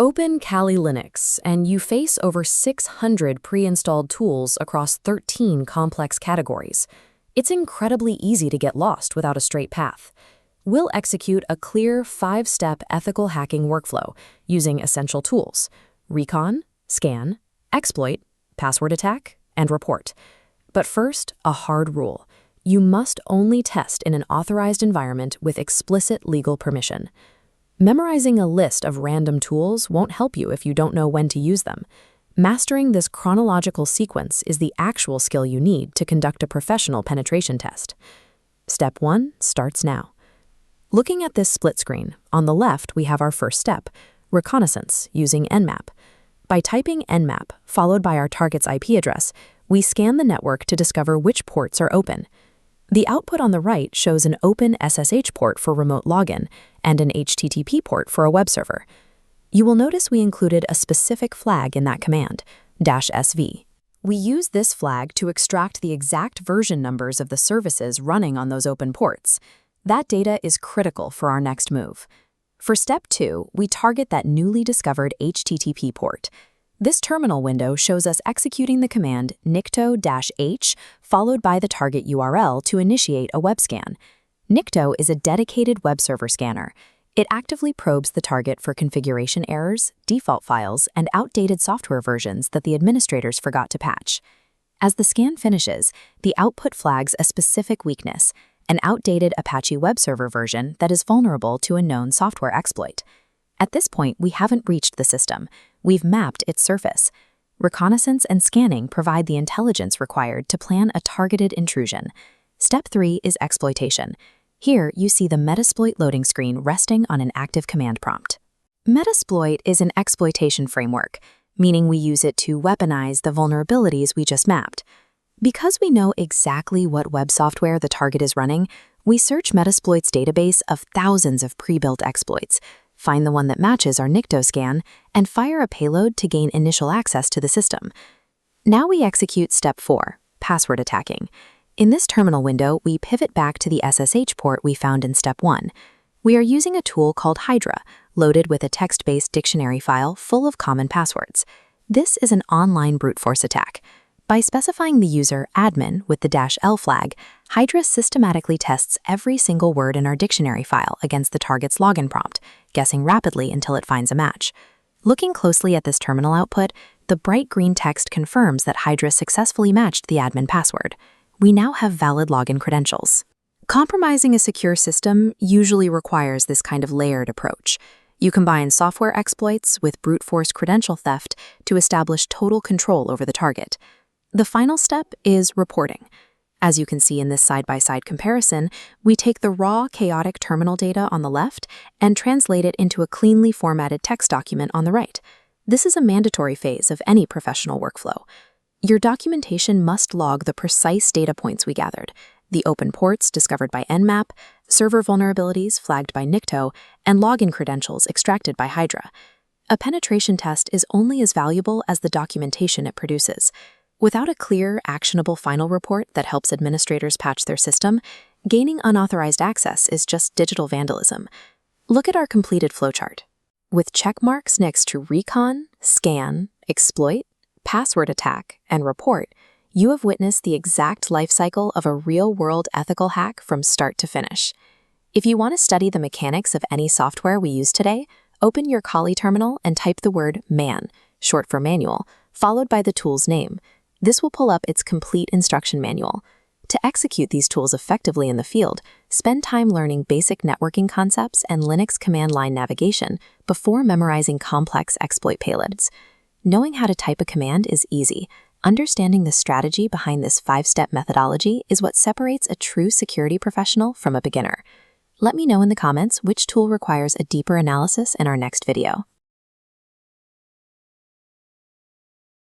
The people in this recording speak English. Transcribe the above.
Open Kali Linux, and you face over 600 pre-installed tools across 13 complex categories. It's incredibly easy to get lost without a straight path. We'll execute a clear 5-step ethical hacking workflow using essential tools: recon, scan, exploit, password attack, and report. But first, a hard rule. You must only test in an authorized environment with explicit legal permission. Memorizing a list of random tools won't help you if you don't know when to use them. Mastering this chronological sequence is the actual skill you need to conduct a professional penetration test. Step 1 starts now. Looking at this split screen, on the left we have our first step, reconnaissance using Nmap. By typing Nmap, followed by our target's IP address, we scan the network to discover which ports are open. The output on the right shows an open SSH port for remote login and an HTTP port for a web server. You will notice we included a specific flag in that command, -sv. We use this flag to extract the exact version numbers of the services running on those open ports. That data is critical for our next move. For step 2, we target that newly discovered HTTP port. This terminal window shows us executing the command nicto-h followed by the target URL to initiate a web scan. Nicto is a dedicated web server scanner. It actively probes the target for configuration errors, default files, and outdated software versions that the administrators forgot to patch. As the scan finishes, the output flags a specific weakness, an outdated Apache web server version that is vulnerable to a known software exploit. At this point, we haven't breached the system. We've mapped its surface. Reconnaissance and scanning provide the intelligence required to plan a targeted intrusion. Step 3 is exploitation. Here, you see the Metasploit loading screen resting on an active command prompt. Metasploit is an exploitation framework, meaning we use it to weaponize the vulnerabilities we just mapped. Because we know exactly what web software the target is running, we search Metasploit's database of thousands of pre-built exploits, find the one that matches our Nicto scan, and fire a payload to gain initial access to the system. Now we execute step 4, password attacking. In this terminal window, we pivot back to the SSH port we found in step 1. We are using a tool called Hydra, loaded with a text-based dictionary file full of common passwords. This is an online brute force attack. By specifying the user admin with the -L flag, Hydra systematically tests every single word in our dictionary file against the target's login prompt, guessing rapidly until it finds a match. Looking closely at this terminal output, the bright green text confirms that Hydra successfully matched the admin password. We now have valid login credentials. Compromising a secure system usually requires this kind of layered approach. You combine software exploits with brute force credential theft to establish total control over the target. The final step is reporting. As you can see in this side-by-side comparison, we take the raw, chaotic terminal data on the left and translate it into a cleanly formatted text document on the right. This is a mandatory phase of any professional workflow. Your documentation must log the precise data points we gathered, the open ports discovered by Nmap, server vulnerabilities flagged by Nicto, and login credentials extracted by Hydra. A penetration test is only as valuable as the documentation it produces. Without a clear, actionable final report that helps administrators patch their system, gaining unauthorized access is just digital vandalism. Look at our completed flowchart. With check marks next to recon, scan, exploit, password attack, and report, you have witnessed the exact life cycle of a real-world ethical hack from start to finish. If you want to study the mechanics of any software we use today, open your Kali terminal and type the word man, short for manual, followed by the tool's name. This will pull up its complete instruction manual. To execute these tools effectively in the field, spend time learning basic networking concepts and Linux command line navigation before memorizing complex exploit payloads. Knowing how to type a command is easy. Understanding the strategy behind this 5-step methodology is what separates a true security professional from a beginner. Let me know in the comments which tool requires a deeper analysis in our next video.